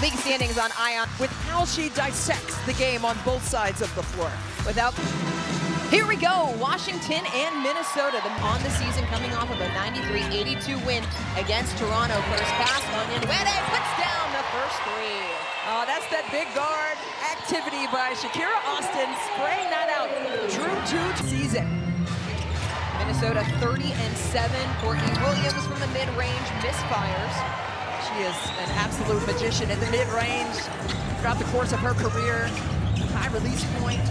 League standings on Ion with how she dissects the game on both sides of the floor. without. Here we go, Washington and Minnesota on the season, coming off of a 93-82 win against Toronto. First pass, Onyenwere puts down the first three. Oh, that's that big guard activity by Shakira Austin, spraying that out. Drew to season. Minnesota 30-7. Courtney Williams from the mid-range misfires. She is an absolute magician in the mid-range throughout the course of her career. High release point,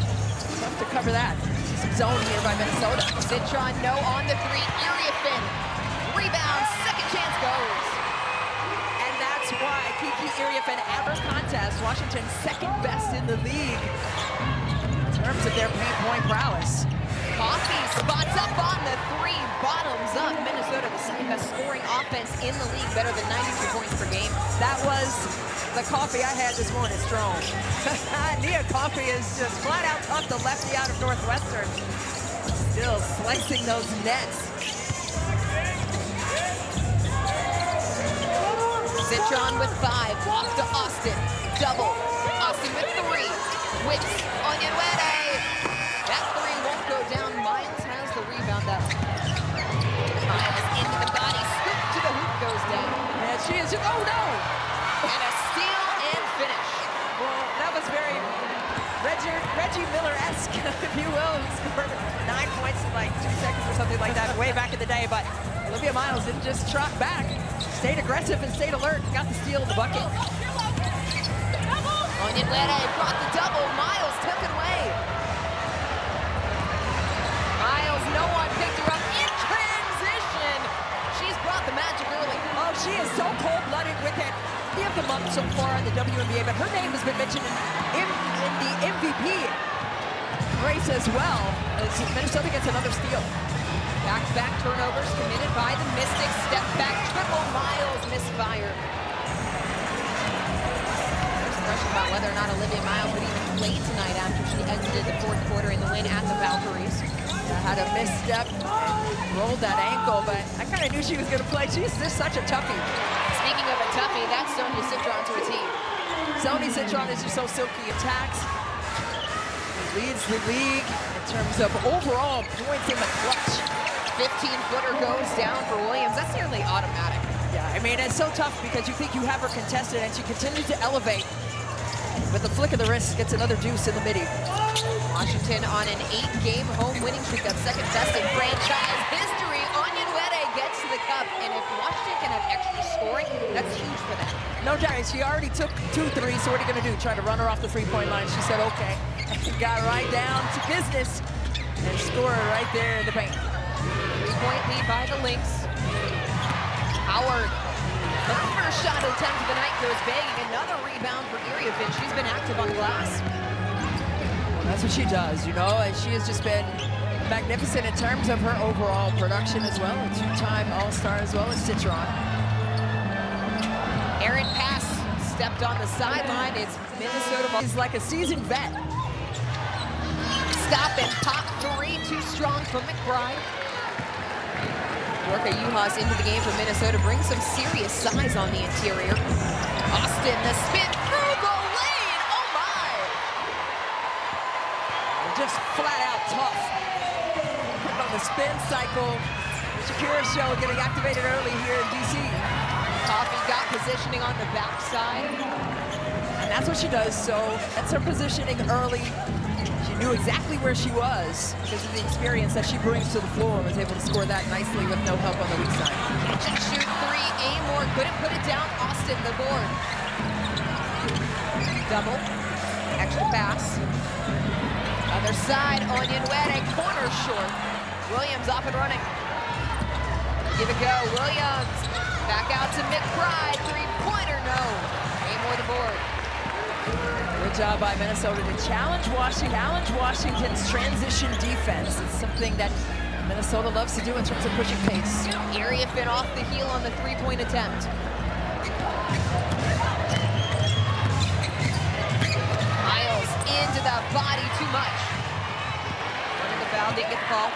tough to cover that. Some zone here by Minnesota. Citron, no on the three. Iriefin, rebound, second chance goes. And that's why Kiki Iriefin, ever contest, Washington's second best in the league in terms of their paint point prowess. Coffee spots up on the three, bottoms up. Minnesota, the second best scoring offense in the league, better than 92 points per game. That was the coffee I had this morning, strong. Nia Coffee is just flat out tough, the lefty out of Northwestern. Still slicing those nets. Citron with 5, off to Austin, double. Austin with 3, whips Onyenwere. That three won't go down. Miles has the rebound up. Miles into the body, scoop to the hoop, goes down. And she is just, oh no! And a steal and finish. Well, that was very Reggie Miller-esque, if you will. He scored 9 points in like 2 seconds or something like that way back in the day, but Olivia Miles didn't just trot back. Stayed aggressive and stayed alert. Got the steal in the bucket. Onyenwere brought the double. Miles took it away. Miles, no one picked her up in transition. She's brought the magic early. Oh, she is so cold-blooded with it. We have the month so far in the WNBA, but her name has been mentioned in the MVP race as well. As Minnesota gets another steal. Back-to-back turnovers committed by the Mystics. Step back, triple. Miles misfire. There's a question about whether or not Olivia Miles would even play tonight after she exited the fourth quarter in the win at the Valkyries. Had a misstep, rolled that ankle, but I kind of knew she was going to play. She's just such a toughie. Speaking of a toughie, that's Sonia Citron to a team. Sonia Citron is just so silky. Attacks, leads the league in terms of overall points in the clutch. 15-footer goes down for Williams. That's nearly automatic. Yeah, I mean, it's so tough because you think you have her contested and she continues to elevate. With the flick of the wrist, gets another deuce in the midi. Washington on an 8-game home winning streak, that's second best in franchise history. Onyenwere gets to the cup, and if Washington can have extra scoring, that's huge for them. No doubt, she already took 2 threes, so what are you gonna do? Try to run her off the three-point line. She said, okay. And got right down to business and scored right there in the paint. 3-point lead by the Lynx. Howard, her first shot attempt of the night goes begging. Another rebound for Iriefin. She's been active on glass. That's what she does, you know, and she has just been magnificent in terms of her overall production as well. A 2-time All-Star as well as Citron. Aaron Pass stepped on the sideline. It's Minnesota. He's like a seasoned vet. Stop and pop 3, too strong from McBride. Dorka Juhas into the game for Minnesota, brings some serious size on the interior. Austin, the spin through the lane. Oh my! Just flat out tough. On the spin cycle, the Shakira show getting activated early here in DC. Coffee got positioning on the backside. And that's what she does, so that's her positioning early. She knew exactly where she was because of the experience that she brings to the floor and was able to score that nicely with no help on the weak side. Catch and shoot 3, Amore couldn't put it down. Austin, the board. Double, extra pass. Other side, Onyenwere, corner short. Williams off and running. Give it go, Williams. Back out to McBride, 3-pointer, no. Amore the board. Good job by Minnesota to challenge Washington's transition defense. It's something that Minnesota loves to do in terms of pushing pace. Iriefin off the heel on the 3-point attempt. Miles into the body, too much. Running the foul, didn't get the call.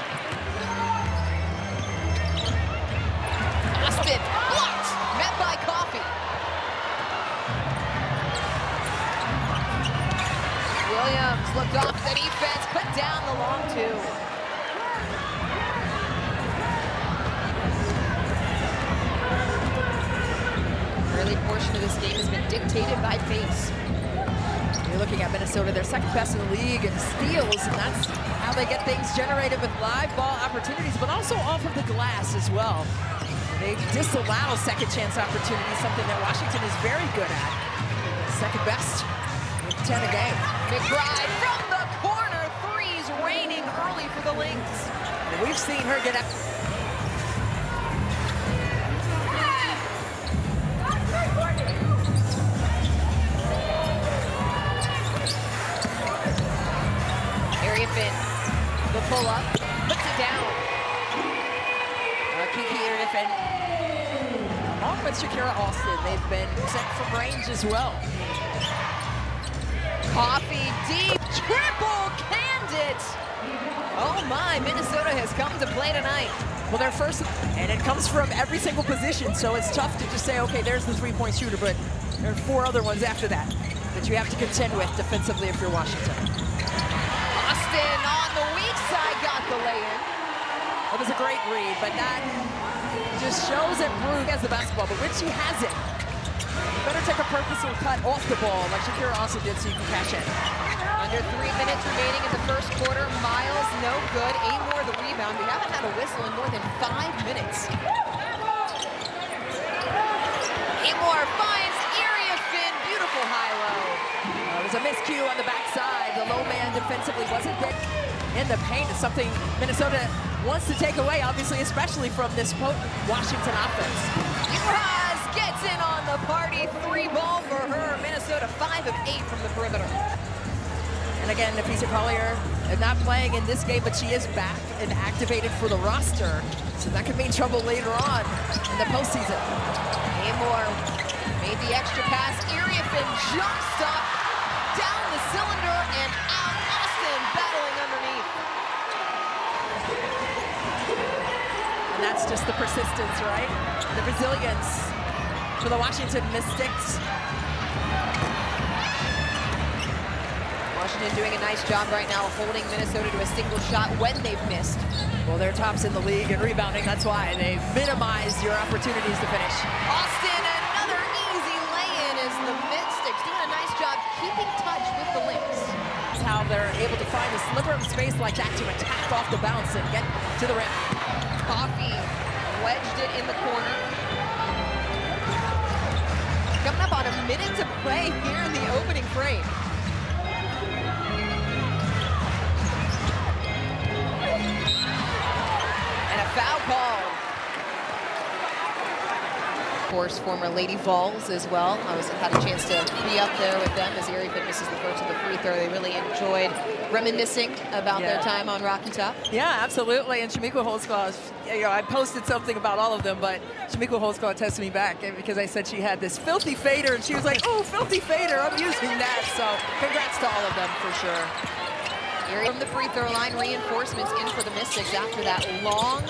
Austin blocked, met by Coffee. Picked off the defense, put down the long two. Early portion of this game has been dictated by pace. You're looking at Minnesota, they're second best in the league in steals, and that's how they get things generated with live ball opportunities, but also off of the glass as well. They disallow second chance opportunities, something that Washington is very good at. Second best with 10 a game. McBride from the corner, threes raining early for the Lynx. And we've seen her get up. The pull up, puts it down. Kiki Irifen, along with Shakira Austin, they've been sent from range as well. Coffee deep, triple canned it. Oh my, Minnesota has come to play tonight. Well, they're first, and it comes from every single position, so it's tough to just say, okay, there's the three-point shooter, but there are 4 other ones after that you have to contend with defensively if you're Washington. Austin on the weak side got the lay-in. That was a great read, but that just shows that Brugge has the basketball, but when she has it, you better take a purposeful cut off the ball like Shakira also did so you can catch it. Under 3 minutes remaining in the first quarter. Miles, no good. Amor the rebound. We haven't had a whistle in more than 5 minutes. Amor finds Irifen. Beautiful high-low. It was a miscue on the backside. The low man defensively wasn't there. In the paint is something Minnesota wants to take away, obviously, especially from this potent Washington offense. Uraz gets in on the party. 3 ball for her. Minnesota 5 of 8 from the perimeter. And again, Nafisa Collier not playing in this game, but she is back and activated for the roster. So that could mean trouble later on in the postseason. Amor made the extra pass. Irifen jump stop down the cylinder and out. Austin battling underneath. And that's just the persistence, right? The resilience for the Washington Mystics. Washington doing a nice job right now holding Minnesota to a single shot when they've missed. Well, they're tops in the league in rebounding. That's why they minimize your opportunities to finish. Austin, another easy lay-in as the Mystics doing a nice job keeping touch with the Lynx. That's how they're able to find a sliver of space like that to attack off the bounce and get to the rim. Coffee wedged it in the corner. Coming up on a minute to play here in the opening frame. Foul call. Of course, former Lady Vols as well. I had a chance to be up there with them as Irifen misses the first of the free throw. They really enjoyed reminiscing about their time on Rocky Top. Yeah, absolutely. And Shamika Holtzclaw, I posted something about all of them, but Shamika Holtzclaw texted me back because I said she had this filthy fader, and she was like, "Oh, filthy fader! I'm using that." So, congrats to all of them for sure. From the free throw line, reinforcements in for the Mystics after that long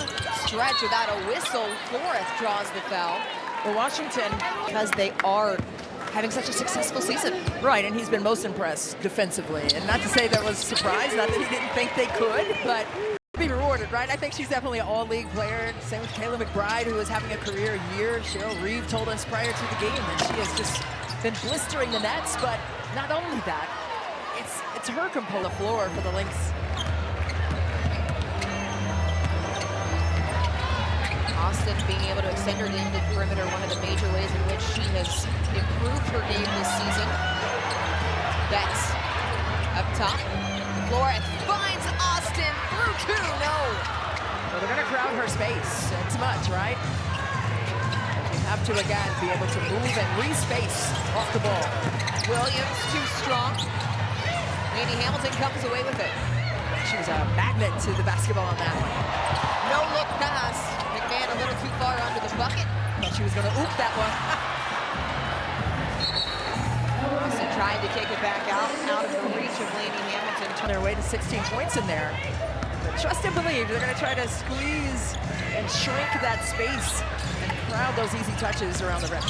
stretch without a whistle. Flores draws the foul. Well, Washington, because they are having such a successful season. Right, and he's been most impressed defensively. And not to say that was a surprise, not that he didn't think they could, but be rewarded, right? I think she's definitely an all-league player. Same with Kayla McBride, who is having a career year. Cheryl Reeve told us prior to the game that she has just been blistering the nets, but not only that, it's her component of the floor for the Lynx. Austin being able to extend her into the perimeter, one of the major ways in which she has improved her game this season. Betts up top. Flores finds Austin through 2, no. Well, they're gonna crowd her space. It's much, right? You have to, again, be able to move and re-space off the ball. Williams too strong. Andy Hamilton comes away with it. She was a magnet to the basketball on that one. No look pass. McMahon a little too far under the bucket. Thought she was going to oop that one. Austin tried to kick it back out of the reach of Laney Hamilton. On their way to 16 points in there. But trust and believe, they're going to try to squeeze and shrink that space and crowd those easy touches around the rim.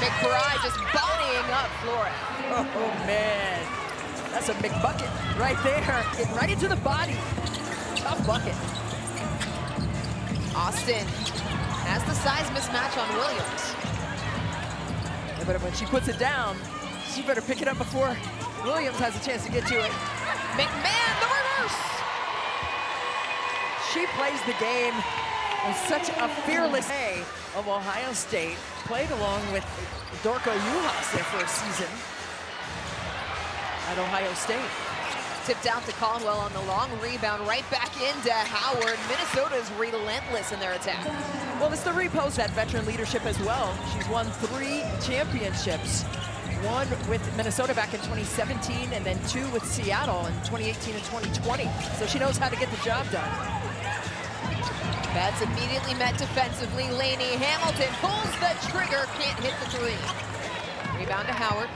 McBride just bodying up Flores. Oh, man. That's a McBucket right there. Getting right into the body. Tough bucket. Austin has the size mismatch on Williams. Yeah, but when she puts it down, she better pick it up before Williams has a chance to get to it. McMahon, the reverse. She plays the game with such a fearless way of Ohio State. Played along with Dorco Juhas there for a season at Ohio State. Tipped out to Caldwell on the long rebound, right back into Howard. Minnesota's relentless in their attack. Well, it's the repos that veteran leadership as well. She's won 3 championships. 1 with Minnesota back in 2017, and then 2 with Seattle in 2018 and 2020. So she knows how to get the job done. Betts immediately met defensively. Lainey Hamilton pulls the trigger, can't hit the 3. Rebound to Howard.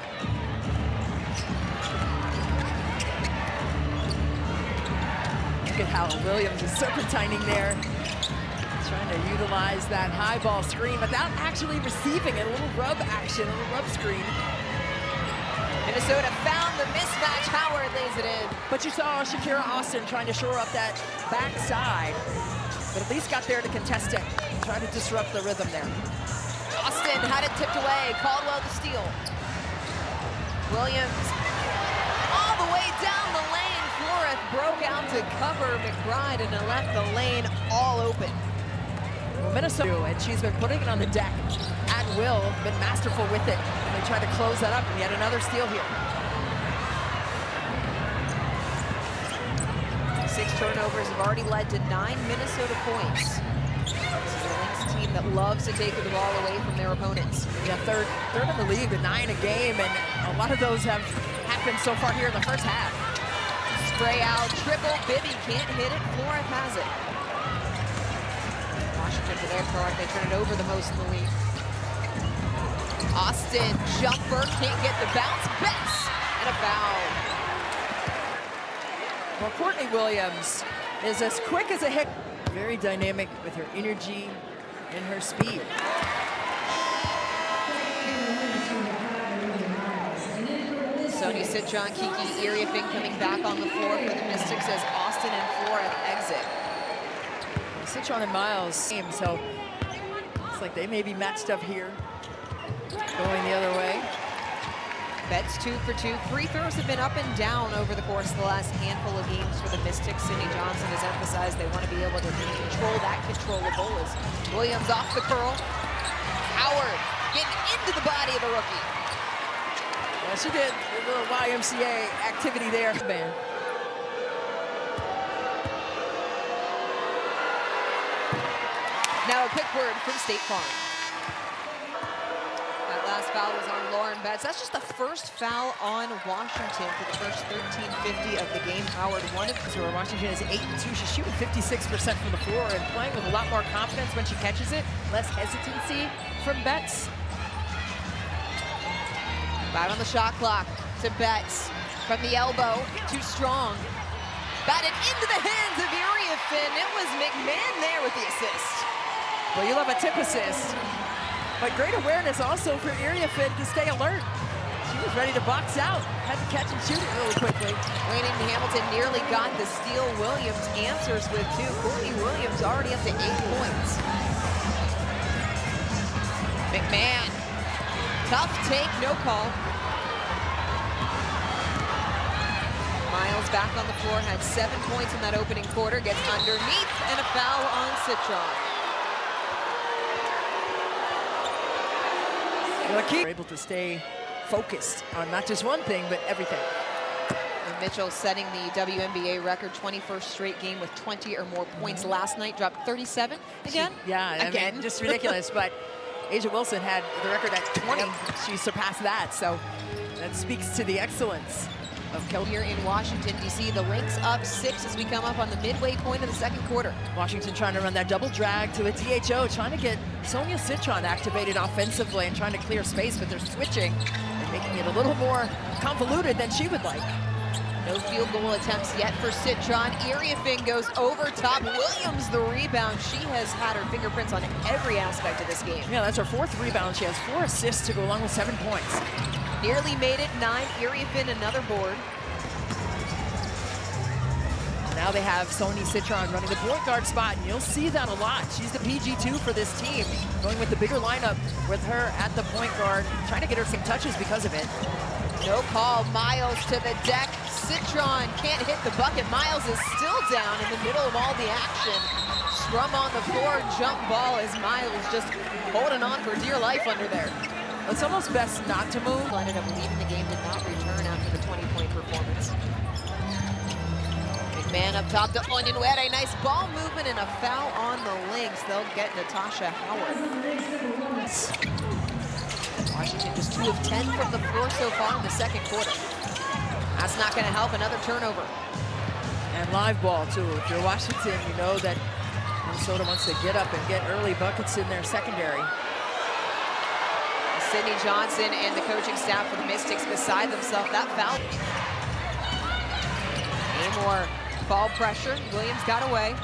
Look at how Williams is serpentining there. Trying to utilize that high ball screen without actually receiving it. A little rub action, a little rub screen. Minnesota found the mismatch. Howard lays it in. But you saw Shakira Austin trying to shore up that backside, but at least got there to contest it. Try to disrupt the rhythm there. Austin had it tipped away. Caldwell the steal. Williams all the way down the lane. Floreth broke out to cover McBride and left the lane all open. Well, Minnesota, and she's been putting it on the deck at will, been masterful with it. And they try to close that up, and yet another steal here. 6 turnovers have already led to 9 Minnesota points. This is a Lynx team that loves to take the ball away from their opponents. Yeah, third in the league with 9 a game, and a lot of those have happened so far here in the first half. Spray out, triple, Bibby can't hit it, Floreth has it. Washington for their part, they turn it over the most in the league. Austin, jumper, can't get the bounce, Betts, and a foul. Well, Courtney Williams is as quick as a hit. Very dynamic with her energy and her speed. Sonia Citron, Kiki Iriefing coming back on the floor for the Mystics as Austin and Floreth exit. Citron and Miles, same, so it's like they may be matched up here. Going the other way. Betts 2 for 2. Free throws have been up and down over the course of the last handful of games for the Mystics. Cindy Johnson has emphasized they want to be able to control that controllable as Williams off the curl. Howard getting into the body of the rookie. Well, she did a little YMCA activity there, man. Now a quick word from State Farm. That last foul was on Lauren Betts. That's just the first foul on Washington for the first 13:50 of the game. Howard, one of So Washington is 8-2. She's shooting 56% from the floor and playing with a lot more confidence when she catches it. Less hesitancy from Betts. 5 on the shot clock to Betts from the elbow, too strong. Batted into the hands of Iriefing. It was McMahon there with the assist. Well, you love a tip assist, but great awareness also for Iriefing to stay alert. She was ready to box out, had to catch and shoot it really quickly. Lainey Hamilton nearly got the steal. Williams answers with 2. Courtney Williams already up to 8 points. McMahon, tough take, no call. Miles back on the floor, had 7 points in that opening quarter, gets underneath, and a foul on Citron. Well, they're able to stay focused on not just one thing, but everything. And Mitchell setting the WNBA record, 21st straight game with 20 or more points last night, dropped 37 again? I mean, just ridiculous, but Asia Wilson had the record at 20. She surpassed that, so that speaks to the excellence of Kelly. Here in Washington, D.C., the Lynx up 6 as we come up on the midway point of the second quarter. Washington trying to run that double drag to a THO, trying to get Sonia Citron activated offensively and trying to clear space, but they're switching and making it a little more convoluted than she would like. No field goal attempts yet for Citron. Iriefing goes over top. Williams the rebound. She has had her fingerprints on every aspect of this game. Yeah, that's her 4th rebound. She has 4 assists to go along with 7 points. Nearly made it, 9. Iriefing another board. Now they have Sony Citron running the point guard spot, and you'll see that a lot. She's the PG2 for this team, going with the bigger lineup with her at the point guard, trying to get her some touches because of it. No call, Miles to the deck. Citron can't hit the bucket. Miles is still down in the middle of all the action. Scrum on the floor, jump ball as Miles just holding on for dear life under there. It's almost best not to move. Ended up leaving the game, did not return after the 20-point performance. Man up top to Onyenwere, nice ball movement and a foul on the Lynx. They'll get Natasha Howard. Washington just 2 of 10 from the floor so far in the second quarter. That's not gonna help, another turnover. And live ball too. If you're Washington, you know that Minnesota wants to get up and get early buckets in their secondary. Sydney Johnson and the coaching staff for the Mystics beside themselves. That foul. Amor. Ball pressure, Williams got away.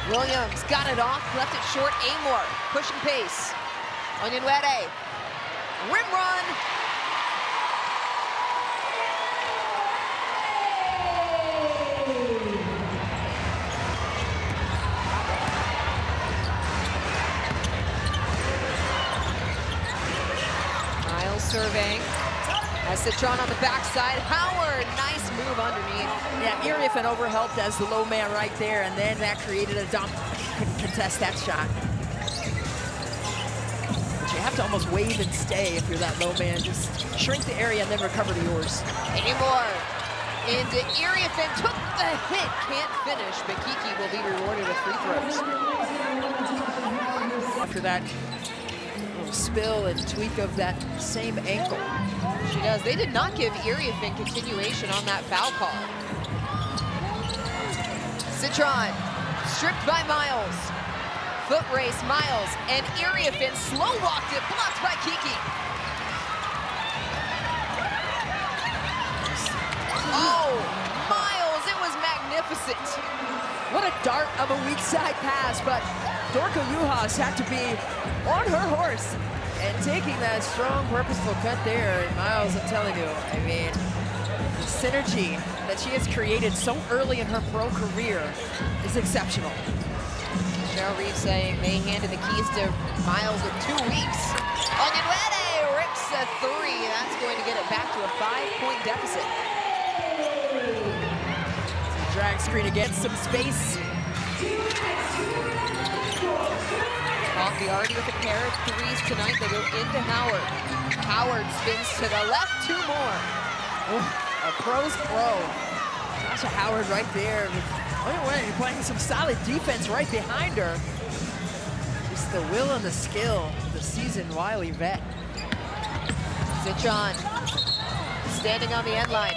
Williams got it off, left it short, Amor, pushing pace. Onyenwere, rim run. Miles surveying. As Citron on the backside, Howard, nice move underneath. Yeah, Iriafen overhelped as the low man right there, and then that created a dump. Couldn't contest that shot. But you have to almost wave and stay if you're that low man. Just shrink the area and then recover to yours. Amor into Iriafen, took the hit, can't finish, but Kiki will be rewarded with free throws. After that little spill and tweak of that same ankle. She does. They did not give Iriafen continuation on that foul call. Citron, stripped by Miles. Foot race, Miles, and Iriafen slow walked it, blocked by Kiki. Oh, Miles, it was magnificent. What a dart of a weak side pass, but Dorka Juhas had to be on her horse and taking that strong, purposeful cut there. And Miles, I'm telling you, I mean, the synergy that she has created so early in her pro career is exceptional. Cheryl Reeves saying they handed the keys to Miles in 2 weeks. Onyenwere rips a 3. That's going to get it back to a 5-point deficit. Drag screen against some space. Coffee already with a pair of 3s tonight. They go into Howard. Howard spins to the left, 2 more. A pro's pro. Tasha Howard right there. Onyenwere playing some solid defense right behind her. Just the will and the skill of the seasoned wily vet. Citron standing on the end line.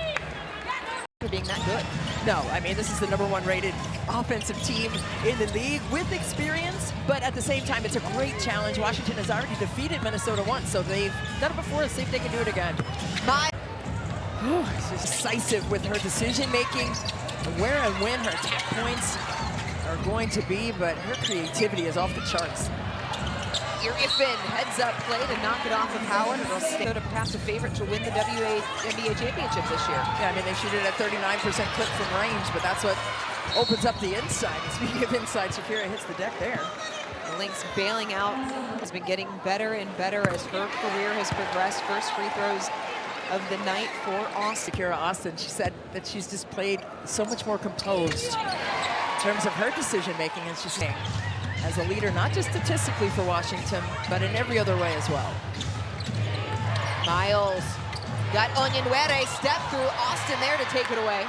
For being that good. No, I mean, this is the #1 rated offensive team in the league with experience, but at the same time, it's a great challenge. Washington has already defeated Minnesota once, so they've done it before. Let's see if they can do it again. She's decisive with her decision-making, where and when her attack points are going to be, but her creativity is off the charts. Iriafen heads up play to knock it off of Howard. It'll stay to pass a favorite to win the WNBA championship this year. Yeah, I mean, they shoot it at 39% clip from range, but that's what opens up the inside. And speaking of inside, Shakira hits the deck there. The Lynx bailing out has been getting better and better as her career has progressed. First free throws of the night for Austin. Shakira Austin, she said that she's just played so much more composed in terms of her decision-making, as she's saying, as a leader, not just statistically for Washington, but in every other way as well. Miles got Onyenwere, step through Austin there to take it away.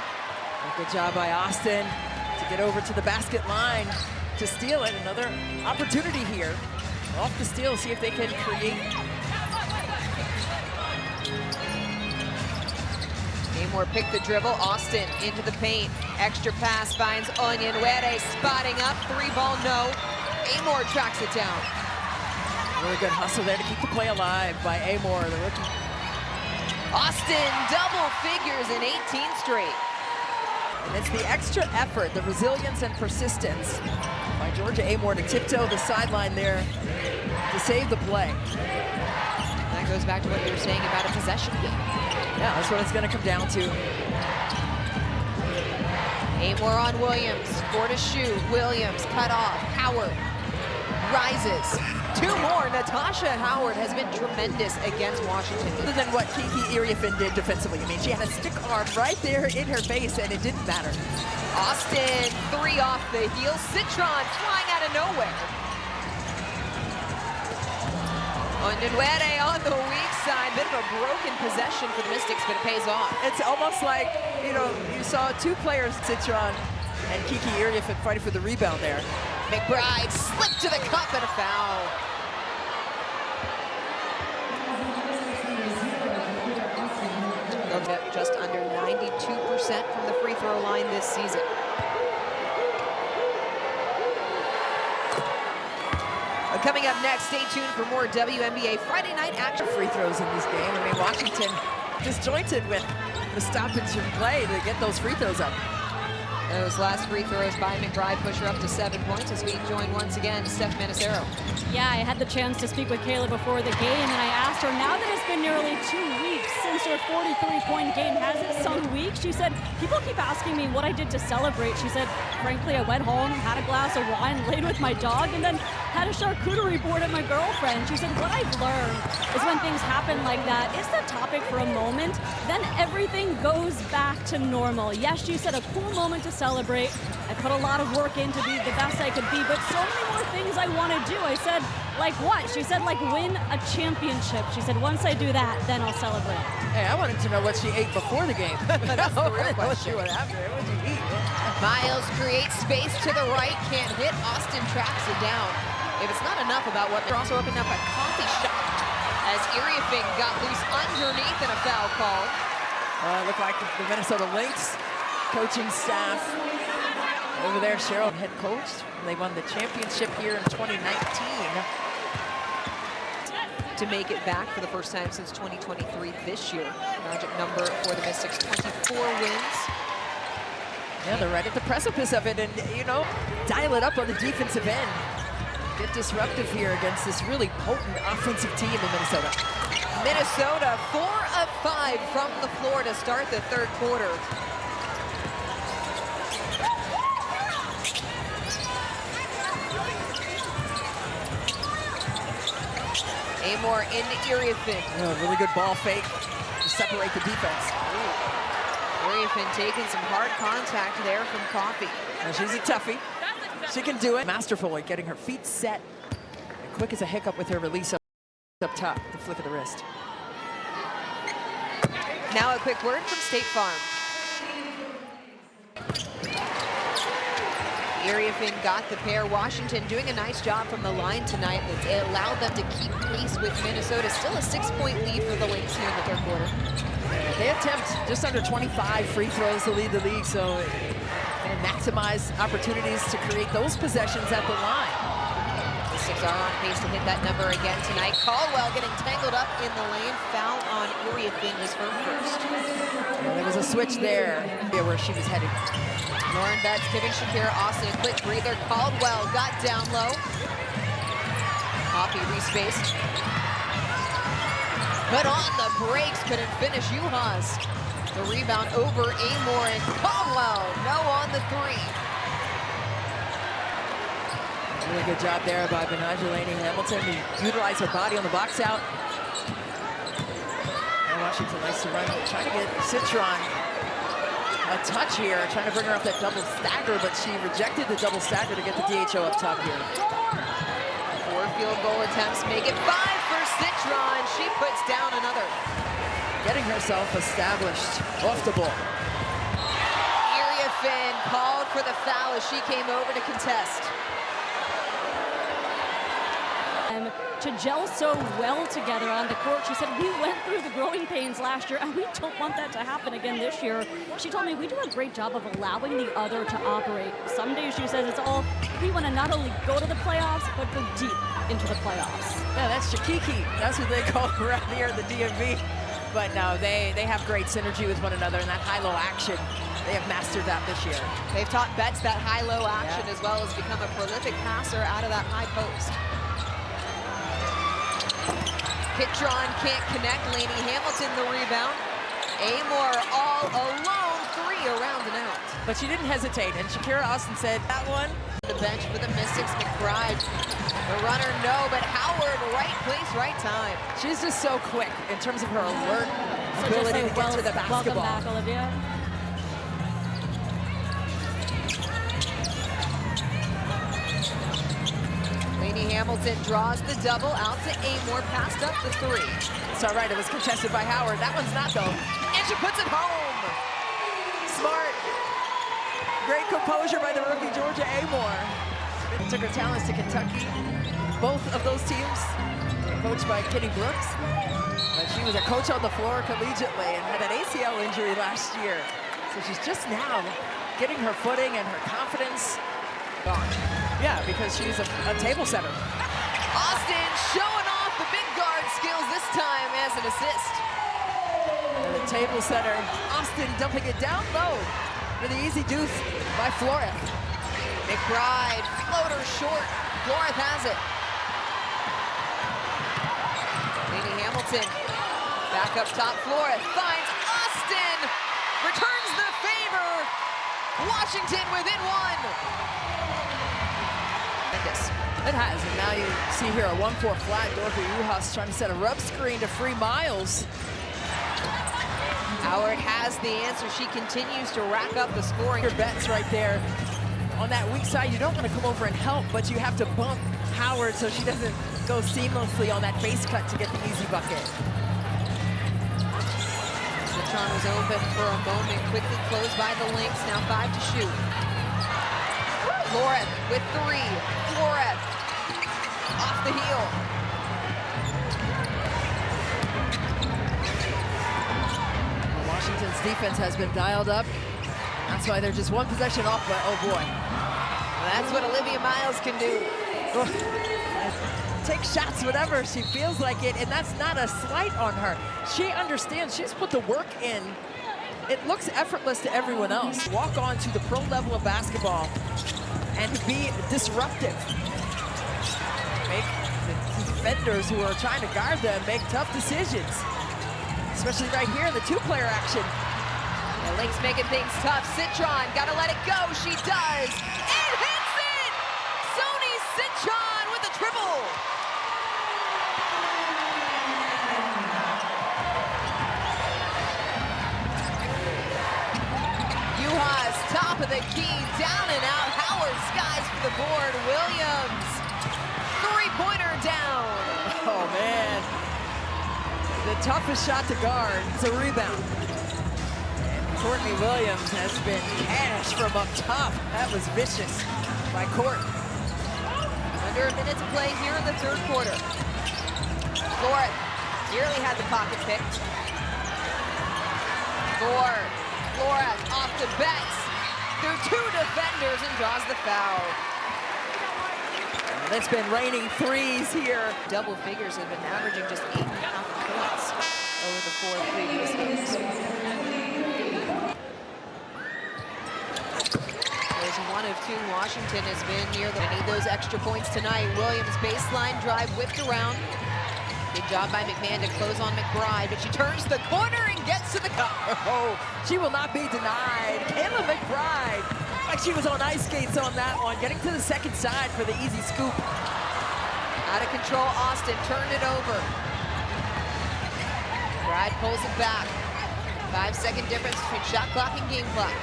Good job by Austin to get over to the basket line to steal it. Another opportunity here. Off the steal, see if they can create. Amor picked the dribble, Austin into the paint. Extra pass finds Onyenwere, spotting up, 3-ball no. Amor tracks it down. Really good hustle there to keep the play alive by Amor, the rookie. Austin, double figures in 18 straight. And it's the extra effort, the resilience and persistence by Georgia Amor to tiptoe the sideline there to save the play. That goes back to what you were saying about a possession game. Yeah, that's what it's going to come down to. Amore on Williams, 4 to shoot. Williams cut off. Howard rises. 2 more. Natasha Howard has been tremendous against Washington. Other than what Kiki Iriafin did defensively. I mean, she had a stick arm right there in her face, and it didn't matter. Austin, 3 off the heel. Citron flying out of nowhere. Onyenwere on the weak side. Bit of a broken possession for the Mystics, but it pays off. It's almost like, you know, you saw 2 players, Citron and Kiki Iriafin, fighting for the rebound there. McBride slipped to the cup and a foul. Just under 92% from the free throw line this season. Coming up next, stay tuned for more WNBA Friday night action. Free throws in this game. I mean, Washington disjointed with the stoppage in play to get those free throws up. Those last free throws by McBride push her up to 7 points as we join once again Steph Manicero. Yeah, I had the chance to speak with Kayla before the game, and I asked her, now that it's been nearly 2 weeks since her 43-point game, has it some weeks? She said, people keep asking me what I did to celebrate. She said, frankly, I went home, had a glass of wine, laid with my dog, and then had a charcuterie board at my girlfriend. She said, what I've learned is when things happen like that, it's the topic for a moment, then everything goes back to normal. Yes, she said, a cool moment to celebrate. I put a lot of work in to be the best I could be, but so many more things I want to do. I said, like what? She said, like win a championship. She said, once I do that, then I'll celebrate. Hey, I wanted to know what she ate before the game. That's the real question. What happened? What did you eat? Miles creates space to the right, can't hit. Austin tracks it down. If it's not enough about what they're also opening up a coffee shop as Iriafin got loose underneath and a foul called. Looked like the Minnesota Lynx coaching staff over there. Cheryl, head coach. They won the championship here in 2019. To make it back for the first time since 2023 this year. Magic number for the Mystics, 24 wins. Yeah, they're right at the precipice of it, and, you know, dial it up on the defensive end. Get disruptive here against this really potent offensive team in Minnesota. Minnesota, 4 of 5 from the floor to start the 3rd quarter. Amore into Iriafin. Oh, really good ball fake to separate the defense. Iriafin taking some hard contact there from Coffey. Well, she's a toughie. She can do it. Masterful at getting her feet set. And quick as a hiccup with her release up top, the flick of the wrist. Now a quick word from State Farm. Iriafin got the pair. Washington doing a nice job from the line tonight. It allowed them to keep pace with Minnesota. Still a 6-point lead for the Lynx here in the 3rd quarter. They attempt just under 25 free throws to lead the league, so they maximize opportunities to create those possessions at the line. The Mystics are on pace to hit that number again tonight. Caldwell getting tangled up in the lane. Foul on Iriafin is her first. And there was a switch there where she was headed. Lauren Betts giving Shakira Austin a quick breather. Caldwell got down low. Coffey respaced. But on the brakes, couldn't finish. Juhas. The rebound over Amore and Caldwell. No on the 3. Really good job there by Benajelani Hamilton to utilize her body on the box out. And Washington likes to run, trying to get Citron a touch here, trying to bring her off that double stagger, but she rejected the double stagger to get the DHO up top here. 4 field goal attempts make it 5 for Citron. She puts down another. Getting herself established off the ball. Iriafin called for the foul as she came over to contest. To gel so well together on the court. She said, we went through the growing pains last year and we don't want that to happen again this year. She told me we do a great job of allowing the other to operate. Some days, she says, it's all, we want to not only go to the playoffs, but go deep into the playoffs. Yeah, that's Shakiki. That's what they call her around here at the DMV. But no, they have great synergy with one another, and that high-low action, they have mastered that this year. They've taught Betts that high-low action as well as become a prolific passer out of that high post. Pitron can't connect. Lainey Hamilton the rebound. Amore all alone. 3 around and out. but she didn't hesitate. And Shakira Austin said that one. The bench for the Mystics, McBride. The runner, no, but Howard, right place, right time. She's just so quick in terms of her alert ability to get to the basketball. Welcome back, Olivia. Lainey Hamilton draws the double out to Amor, passed up the three. It's all right, it was contested by Howard. That one's not though. And she puts it home. Smart. Great composure by the rookie Georgia Amor. Took her talents to Kentucky. Both of those teams were coached by Kenny Brooks. But she was a coach on the floor collegiately and had an ACL injury last year. So she's just now getting her footing and her confidence gone. Yeah, because she's a table setter. Austin showing off the big guard skills this time as an assist. And the table setter, Austin dumping it down low for the easy deuce by Flores. McBride, floater short. Flores has it. Lainey Hamilton, back up top. Flores finds Austin, returns the favor. Washington within one. It has, and now you see here a 1-4 flat. Dorothy Uhas trying to set a rub screen to free Miles. Howard has the answer. She continues to rack up the scoring. Your bets right there. On that weak side, you don't want to come over and help, but you have to bump Howard so she doesn't go seamlessly on that face cut to get the easy bucket. Citron was open for a moment, quickly closed by the Lynx. Now 5 to shoot. Flores with 3. Flores off the heel. Well, Washington's defense has been dialed up. That's why they're just one possession off, but oh boy. Well, that's what Olivia Miles can do. Take shots whenever she feels like it, and that's not a slight on her. She understands, she's put the work in. It looks effortless to everyone else. Walk on to the pro level of basketball and be disruptive. Make the defenders who are trying to guard them make tough decisions, especially right here in the two-player action. The Lynx making things tough. Citron, gotta let it go. She does. And hits it! Sony Citron with a triple. Uhas, top of the key, down and out. Howard skies for the board. Williams, three-pointer down. Oh man, the toughest shot to guard is a rebound. Courtney Williams has been cashed from up top. That was vicious by Court. Under a minute to play here in the third quarter. Flores nearly had the pocket picked. Flores off to Betts through 2 defenders and draws the foul. And it's been raining threes here. Double figures have been averaging just 8.5 points over the 4 previous games. One of 2. Washington has been near the need those extra points tonight. Williams baseline drive whipped around. Good job by McMahon to close on McBride, but she turns the corner and gets to the cup. Oh, she will not be denied. Kayla McBride, like she was on ice skates on that one, getting to the second side for the easy scoop. Out of control, Austin turned it over. McBride pulls it back. 5-second difference between shot clock and game clock.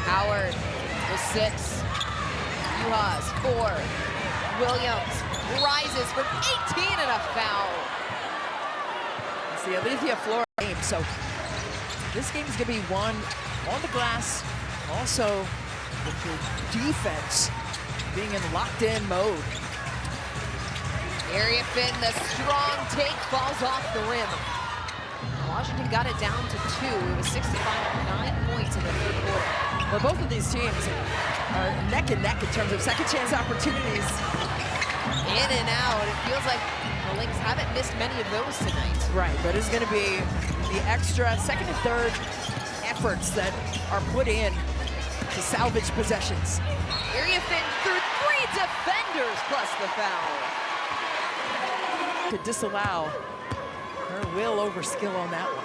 Howard with 6. Uhas 4. Williams rises for 18 and a foul. It's the Alethea Flores game, so this game is going to be won on the glass, also with your defense being in locked-in mode. Area Finn, the strong take, falls off the rim. Washington got it down to 2. It was 65, 9 points in the third quarter. Well, both of these teams are neck and neck in terms of second chance opportunities. In and out. It feels like the Lynx haven't missed many of those tonight. Right, but it's going to be the extra second and third efforts that are put in to salvage possessions. Area Finn through 3 defenders plus the foul. To disallow Her will over skill on that one.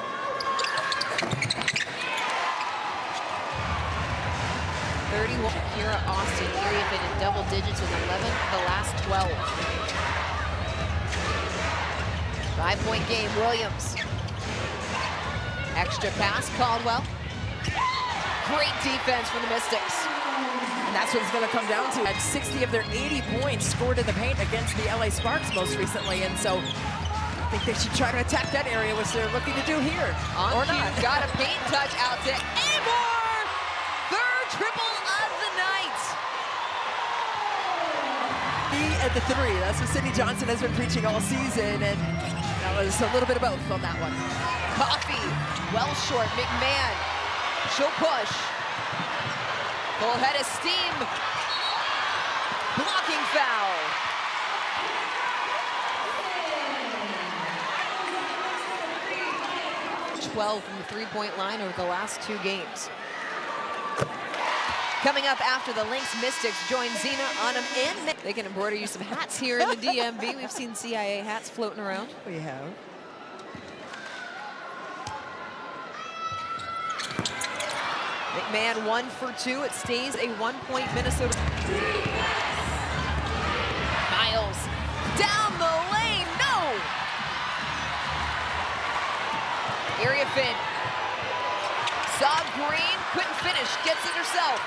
Shakira Austin, area been in double digits with 11 of the last 12. 5-point game, Williams. Extra pass, Caldwell. Great defense from the Mystics. And that's what it's going to come down to. At 60 of their 80 points scored in the paint against the LA Sparks most recently, and so I think they should try to attack that area, which they're looking to do here. On or cue, not. got a paint touch out to Amor! Third triple of the night. At the three. That's what Sydney Johnson has been preaching all season, and that was a little bit of both on that one. Coffee, well short, McMahon. She'll push. Full head of steam. Blocking foul. .12 from the three-point line over the last 2 games. Coming up after the Lynx, Mystics join Zena, Anam, and Nick. They can embroider you some hats here in the DMV. We've seen CIA hats floating around. We have. McMahon 1 for 2. It stays a 1-point Minnesota. Miles down the lane. No! Area fin. Saw Green, couldn't finish, gets it herself.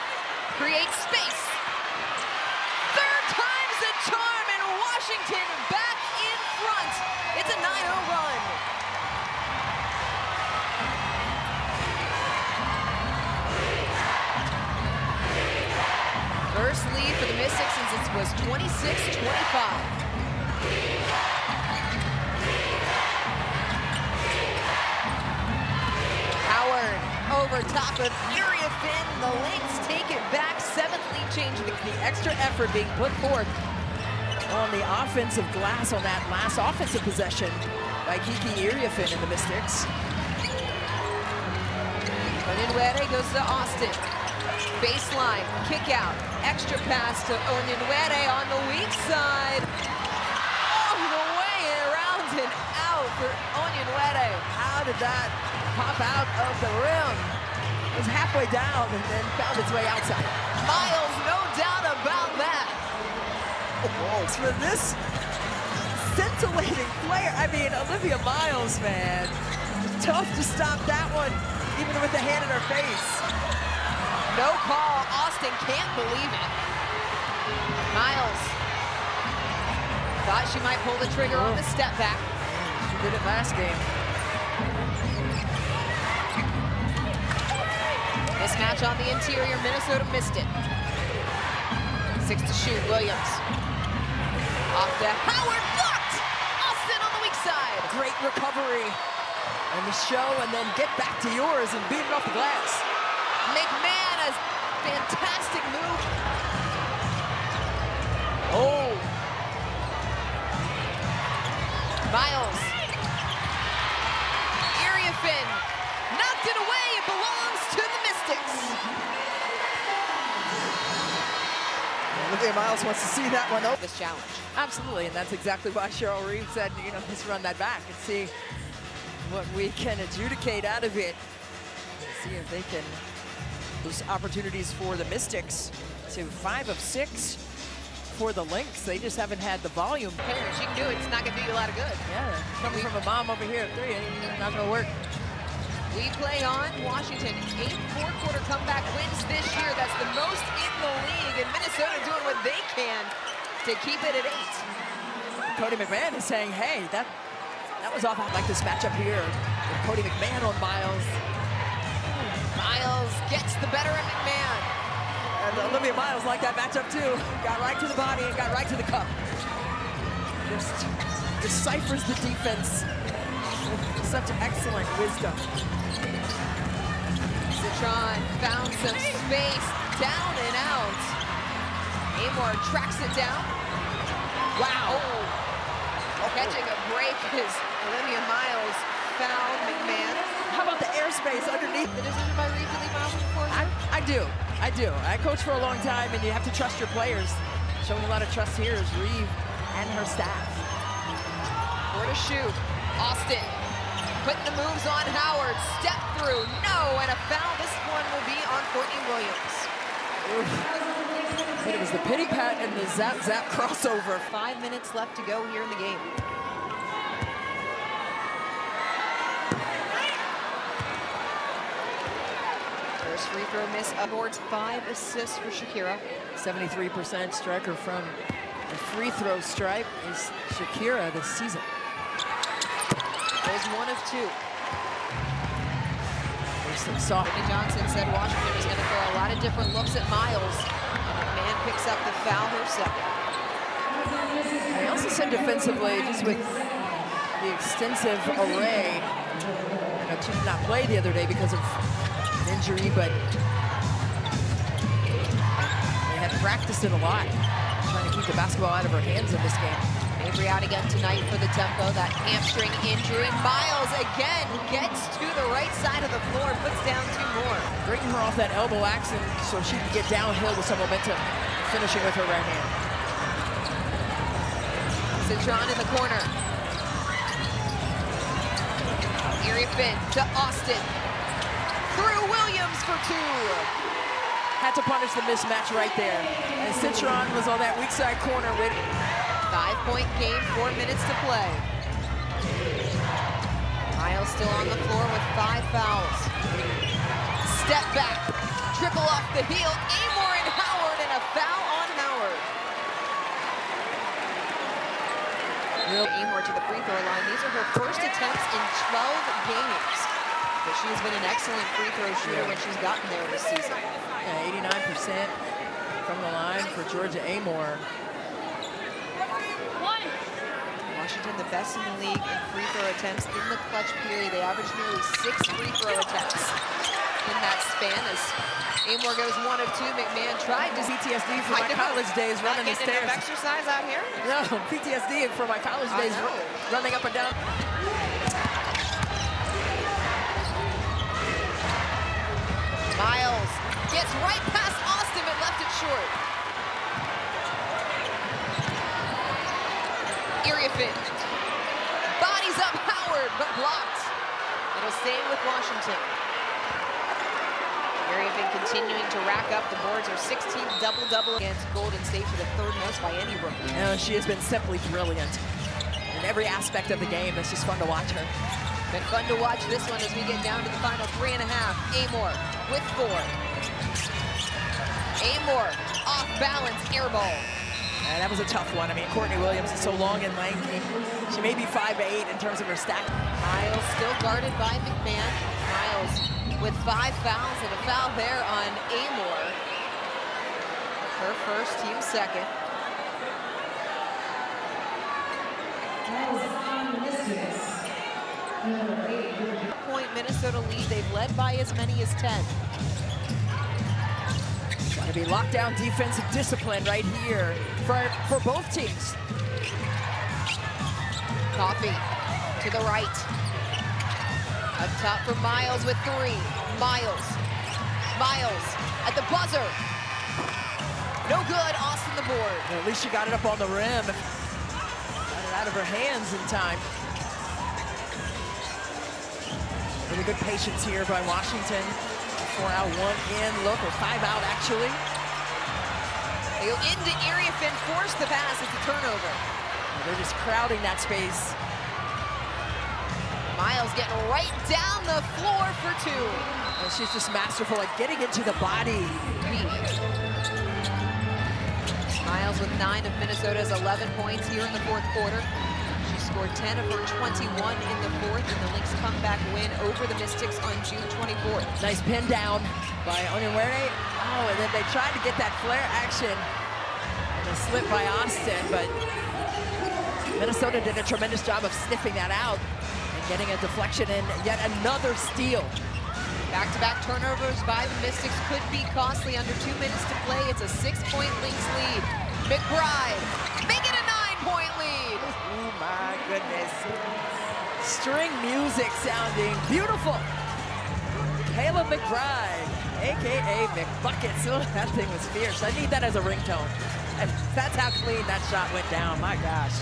Creates space. Third time's the charm, and Washington back in front. It's a 9-0 run. First lead for the Mystics since it was 26-25. Over top of area fin, the Lynx take it back. 7th lead change. The extra effort being put forth on the offensive glass on that last offensive possession by Kiki Iriafin and the Mystics. Onyenwere goes to Austin. Baseline, kick out, extra pass to Onyenwere on the weak side. All the way around and out for Onyenwere. How did that pop out of the rim? It was halfway down and then found its way outside. Miles, no doubt about that. For this scintillating player, I mean, Olivia Miles, man. Tough to stop that one, even with the hand in her face. No call. Austin can't believe it. Miles thought she might pull the trigger on the step back. She did it last game. Mismatch on the interior, Minnesota missed it. 6 to shoot, Williams. Off to Howard, blocked! Austin on the weak side. Great recovery and the show, and then get back to yours and beat it off the glass. McMahon, a fantastic move. Oh. Miles. Iriafin knocked it away. It belongs to the Mystics. Olivia Miles wants to see that one open. This challenge. Absolutely, and that's exactly why Cheryl Reeve said, you know, let's run that back and see what we can adjudicate out of it. See if they can lose opportunities for the Mystics to 5 of 6 for the Lynx. They just haven't had the volume. She can do it. It's not going to do you a lot of good. Yeah, coming from a mom over here at 3, it's not going to work. We play on Washington. 8 four-quarter comeback wins this year. That's the most in the league. And Minnesota doing what they can to keep it at 8. Cody McMahon is saying, hey, that was off. I like this matchup here with Cody McMahon on Miles. Miles gets the better of McMahon. And Olivia Miles liked that matchup too. Got right to the body and got right to the cup. Just deciphers the defense with such excellent wisdom. Citron found some space, down and out. Amor tracks it down. Wow. Catching a break is Olivia Miles found McMahon. How about the airspace underneath? The decision by Reeve to leave Miles before? I do. I coached for a long time, and you have to trust your players. Showing a lot of trust here is Reeve and her staff. 4 to shoot. Austin Putting the moves on Howard. Step through. No, and a foul. This one will be on Courtney Williams. And it was the pity pat and the zap zap crossover. 5 minutes left to go here in the game. First free throw miss aboards 5 assists for Shakira. 73% striker from the free throw stripe is Shakira this season. Goes 1 of 2. There's some soft. Brittany Johnson said Washington was going to throw a lot of different looks at Miles. And McMahon picks up the foul, her second. I also said defensively, just with the extensive array, she did not play the other day because of an injury, but they had practiced it a lot, trying to keep the basketball out of her hands in this game. Avery out again tonight for the tempo, that hamstring injury. Miles again gets to the right side of the floor, puts down 2 more. Bringing her off that elbow action so she can get downhill with some momentum, finishing with her right hand. Citron in the corner. Erie Finn to Austin. Through Williams for 2. Had to punish the mismatch right there. And Citron was on that weak side corner with 5-point game, 4 minutes to play. Miles still on the floor with 5 fouls. Step back, triple off the heel. Amor and Howard, and a foul on Howard. Amor to the free throw line. These are her first attempts in 12 games. But she's been an excellent free throw shooter when she's gotten there this season. Yeah, 89% from the line for Georgia Amor. Washington, the best in the league in free throw attempts in the clutch period. They averaged nearly 6 free throw attempts in that span as Amor goes 1 of 2. McMahon tried to PTSD from my college days running the stairs. Exercise out here? No, PTSD from my college days running up and down. Miles gets right past Austin but left it short. Iriafin bodies up Howard, but blocked. It'll stay with Washington. Iriafin continuing to rack up. The boards are 16th double-double against Golden State for the 3rd most by any rookie. She has been simply brilliant in every aspect of the game. It's just fun to watch her. Been fun to watch this one as we get down to the final 3.5. Amor with 4. Amor off balance, air ball. And that was a tough one. I mean, Courtney Williams is so long and lanky. She may be 5'8" in terms of her stack. Miles still guarded by McMahon. Miles with 5 fouls and a foul there on Amor. Her first, team second. Point Minnesota lead. They've led by as many as 10. Got to be lockdown defensive discipline right here for both teams. Coffee to the right. Up top for Miles with 3. Miles at the buzzer. No good, Austin the board. Well, at least she got it up on the rim. Got it out of her hands in time. Really good patience here by Washington. 4 out, 1 in look, or 5 out actually. They go into Iriafin, force the pass, it's a turnover. They're just crowding that space. Miles getting right down the floor for 2. And she's just masterful at getting into the body. Miles with 9 of Minnesota's 11 points here in the 4th quarter. She scored 10 of her 21 in the 4th in the Lynx comeback win over the Mystics on June 24th. Nice pin down by Onyenwere. Oh, and then they tried to get that flare action. And a slip by Austin, but Minnesota did a tremendous job of sniffing that out and getting a deflection and yet another steal. Back-to-back turnovers by the Mystics could be costly. Under 2 minutes to play, it's a 6-point Lynx lead. McBride, make it a 9-point lead. Oh my goodness. String music sounding beautiful. Kayla McBride, AKA McBuckets. Oh, that thing was fierce. I need that as a ringtone. And that's how clean that shot went down, my gosh.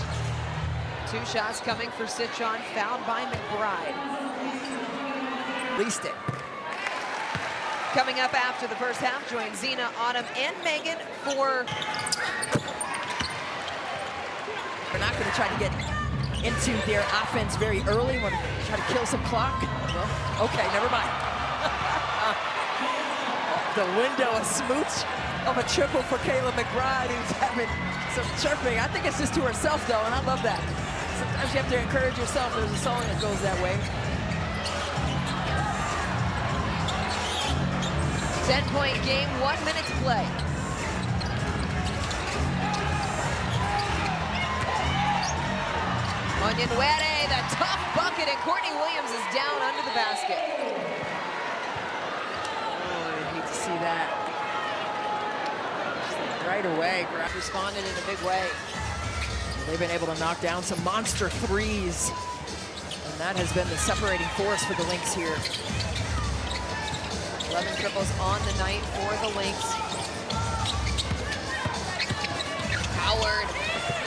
2 shots coming for Citron, fouled by McBride. Leased it. Coming up after the first half, join Zena, Autumn, and Megan for... We're not going to try to get into their offense very early. We're going to try to kill some clock. Well, okay, never mind. The window, a smooch of a triple for Kayla McBride, who's having some chirping. I think it's just to herself, though, and I love that. Sometimes you have to encourage yourself. There's a song that goes that way. 10-point game, 1 minute to play. Onyenwere, the tough bucket, and Courtney Williams is down under the basket. Oh, I hate to see that. Just right away, Responded in a big way. they've been able to knock down some monster threes, and that has been the separating force for the Lynx here. 11 triples on the night for the Lynx. Howard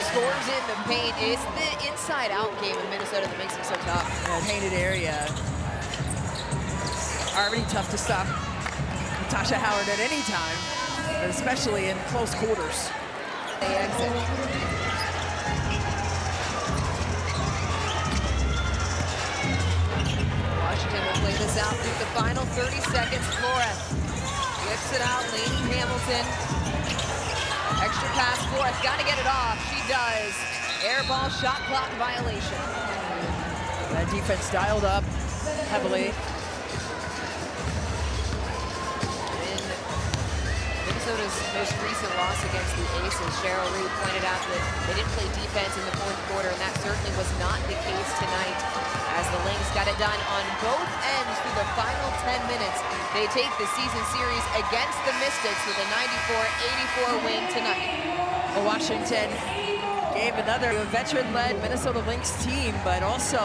scores in the paint. It's the inside-out game in Minnesota that makes them so tough. That painted area. It's already tough to stop Natasha Howard at any time, but especially in close quarters. They exit. Washington will play this out through the final 30 seconds. Flores whips it out. Lainey Hamilton. Extra pass. Flores got to get it off. She does. Air ball, shot clock violation. That defense dialed up heavily. In Minnesota's most recent loss against the Aces, Cheryl Reed pointed out that they didn't play defense in the fourth quarter, and that certainly was not the case tonight, as the Lynx got it done on both ends through the final 10 minutes. They take the season series against the Mystics with a 94-84 win tonight. Well, Washington gave another veteran-led Minnesota Lynx team, but also